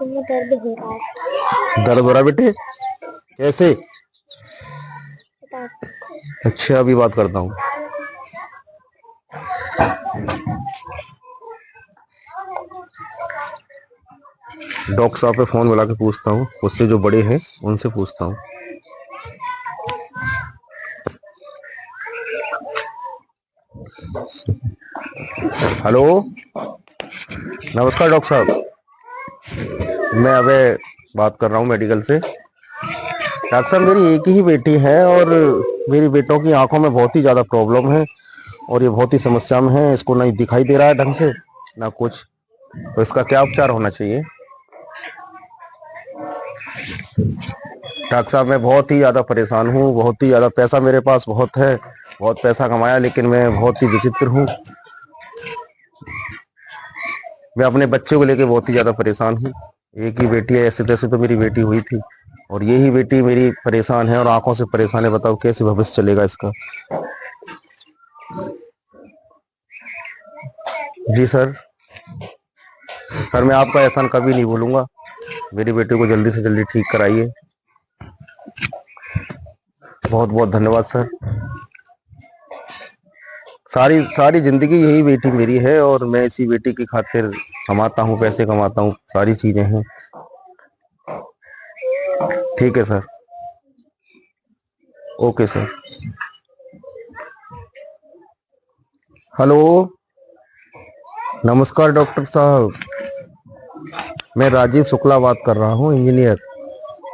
तुम्हें दर्द हो रहा है। दर्द हो रहा है बेटे? कैसे? बता। अच्छा, अभी बात करता हूँ। डॉक्टर साहब पे फोन मिला के पूछता हूँ, उससे जो बड़े हैं उनसे पूछता हूँ। हेलो, नमस्कार डॉक्टर साहब। मैं अभी बात कर रहा हूँ मेडिकल से। डॉक्टर साहब, मेरी एक ही बेटी है और मेरी बेटों की आंखों में बहुत ही ज़्यादा प्रॉब्लम है और ये बहुत ही समस्या में है। इसको नहीं दिखाई दे रहा है ढंग से ना कुछ, तो इसका क्या उपचार होना चाहिए? डॉक्टर साहब, मैं बहुत ही ज़्यादा परेशान हूँ, बहुत ही ज़्यादा पैसा मेरे पास बहुत है, बहुत पैसा कमाया, लेकिन मैं बहुत ही विचित्र हूँ। मैं अपने बच्चे को लेकर बहुत ही ज़्यादा परेशान हूँ। एक ही बेटी है, ऐसे तैसे तो मेरी बेटी हुई थी और ये ही बेटी मेरी परेशान है और आंखों से परेशान है। बताओ कैसे भविष्य चलेगा इसका? जी सर। सर, मैं आपका एहसान कभी नहीं भूलूंगा। मेरी बेटी को जल्दी से जल्दी ठीक कराइए। बहुत बहुत धन्यवाद सर। सारी सारी जिंदगी यही बेटी मेरी है और मैं इसी बेटी की खातिर कमाता हूँ, पैसे कमाता हूँ, सारी चीजें हैं। ठीक है सर। Okay sir. हेलो, नमस्कार डॉक्टर साहब। मैं राजीव शुक्ला बात कर रहा हूँ, इंजीनियर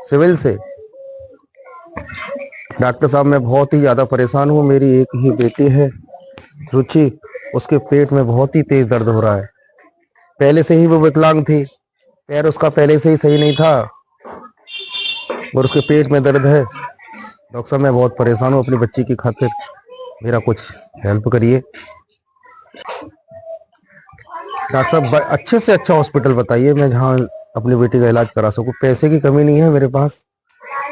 सिविल से। डॉक्टर साहब, मैं बहुत ही ज़्यादा परेशान हूँ। मेरी एक ही बेटी है रुचि, उसके पेट में बहुत ही तेज दर्द हो रहा है। पहले से ही वो विकलांग थी, पैर उसका पहले से ही सही नहीं था और उसके पेट में दर्द है। डॉक्टर साहब, मैं बहुत परेशान हूँ अपनी बच्ची की खातिर, मेरा कुछ हेल्प करिए। डॉक्टर साहब, अच्छे से अच्छा हॉस्पिटल बताइए, मैं जहाँ अपनी बेटी का इलाज करा सकूँ। पैसे की कमी नहीं है मेरे पास,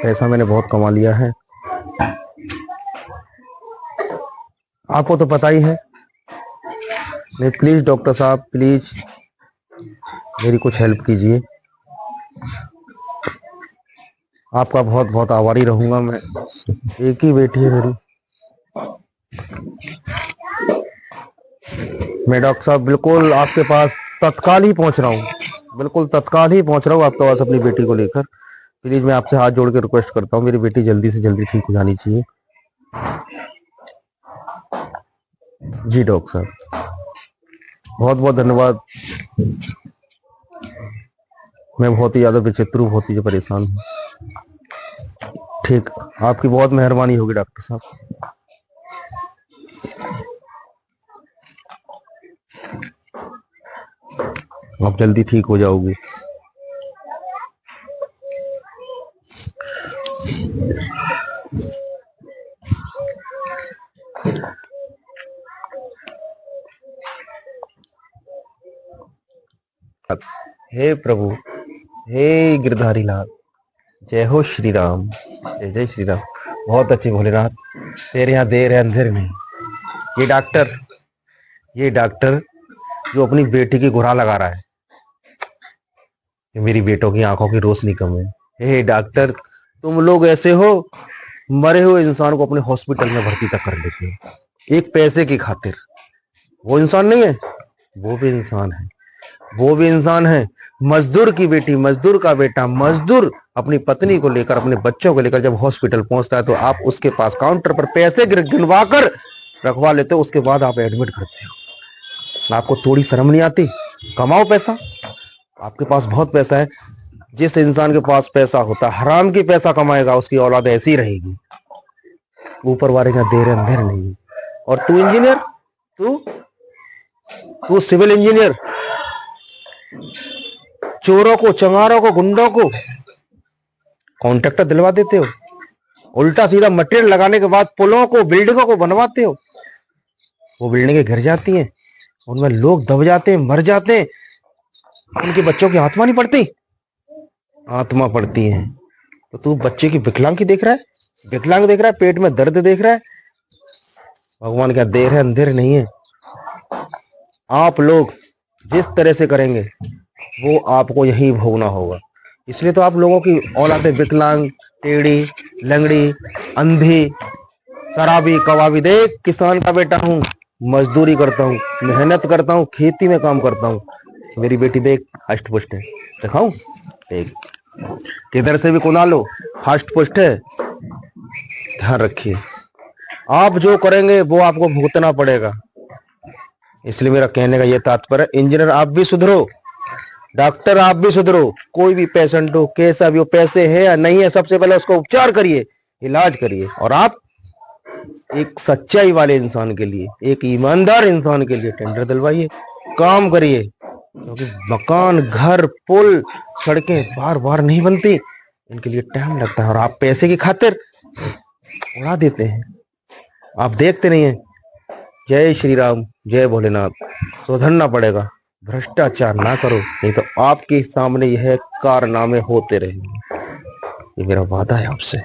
पैसा मैंने बहुत कमा लिया है, आपको तो पता ही है। नहीं, प्लीज डॉक्टर साहब, प्लीज मेरी कुछ हेल्प कीजिए। आपका बहुत बहुत आभारी रहूंगा मैं। एक ही बेटी है मेरी। मैं डॉक्टर साहब बिल्कुल आपके पास तत्काल ही पहुंच रहा हूँ, बिल्कुल तत्काल ही पहुंच रहा हूँ आपके पास अपनी बेटी को लेकर। प्लीज मैं आपसे हाथ जोड़ के रिक्वेस्ट करता हूँ, मेरी बेटी जल्दी से जल्दी ठीक हो जानी चाहिए। जी डॉक्टर साहब, बहुत बहुत धन्यवाद। मैं बहुत ही ज्यादा विचित्र हूँ, बहुत ही परेशान हूँ। ठीक, आपकी बहुत मेहरबानी होगी डॉक्टर साहब। आप जल्दी ठीक हो जाओगी। हे प्रभु, हे गिरधारी लाल, जय हो श्री राम, जय जय श्री राम। बहुत अच्छे भोलेनाथ, तेरे यहाँ देर है अंधेर नहीं। ये डॉक्टर, ये डॉक्टर जो अपनी बेटी की गुहा लगा रहा है, मेरी बेटों की आंखों की रोशनी कम है। हे डॉक्टर, तुम लोग ऐसे हो, मरे हुए इंसान को अपने हॉस्पिटल में भर्ती तक कर लेते हो एक पैसे की खातिर। वो इंसान नहीं है? वो भी इंसान है, वो भी इंसान है। मजदूर की बेटी, मजदूर का बेटा, मजदूर अपनी पत्नी को लेकर, अपने बच्चों को लेकर जब हॉस्पिटल पहुंचता है तो आप उसके पास काउंटर पर पैसे गिनवा कर रखवा लेते हो, उसके बाद आप एडमिट करते हो। आपको थोड़ी शर्म नहीं आती? कमाओ पैसा, आपके पास बहुत पैसा है। जिस इंसान के पास पैसा होता है, हराम की पैसा कमाएगा, उसकी औलाद ऐसी ही रहेगी। ऊपर वाले का देर अंधेर नहीं। और तू इंजीनियर, तू तू सिविल इंजीनियर, चोरों को, चमारों को, गुंडों को कॉन्ट्रैक्टर दिलवा देते हो। उल्टा सीधा मटेरियल लगाने के बाद पुलों को, बिल्डिंगों को बनवाते हो। वो बिल्डिंगें गिर जाती हैं, उनमें लोग दब जाते हैं, मर जाते हैं, उनके बच्चों की आत्मा नहीं पड़ती? आत्मा पड़ती है। तो तू बच्चे की विकलांग की देख रहा है, विकलांग देख रहा है, पेट में दर्द देख रहा है। भगवान क्या देर है अंधेर नहीं है। आप लोग जिस तरह से करेंगे वो आपको यहीं भोगना होगा। इसलिए तो आप लोगों की औलादे विकलांग, टेढ़ी, लंगड़ी, अंधी, शराबी, कबाबी। देख, किसान का बेटा हूँ, मजदूरी करता हूँ, मेहनत करता हूँ, खेती में काम करता हूँ। मेरी बेटी देख, हष्ट पुष्ट है। दिखाऊं? देख, किधर से भी कुना लो, हष्ट पुष्ट है। ध्यान रखिए, आप जो करेंगे वो आपको भुगतना पड़ेगा। इसलिए मेरा कहने का ये तात्पर्य, इंजीनियर आप भी सुधरो, डॉक्टर आप भी सुधरो। कोई भी पेशेंट हो, कैसा भी हो, पैसे है या नहीं है, सबसे पहले उसका उपचार करिए, इलाज करिए। और आप एक सच्चाई वाले इंसान के लिए, एक ईमानदार इंसान के लिए टेंडर दिलवाइए, काम करिए। क्योंकि मकान, घर, पुल, सड़कें बार बार नहीं बनती, इनके लिए टाइम लगता है। और आप पैसे की खातिर उड़ा देते हैं, आप देखते नहीं है। जय श्री राम, जय भोलेनाथ। सुधरना पड़ेगा, भ्रष्टाचार ना करो, नहीं तो आपके सामने यह कारनामे होते रहेंगे। ये मेरा वादा है आपसे।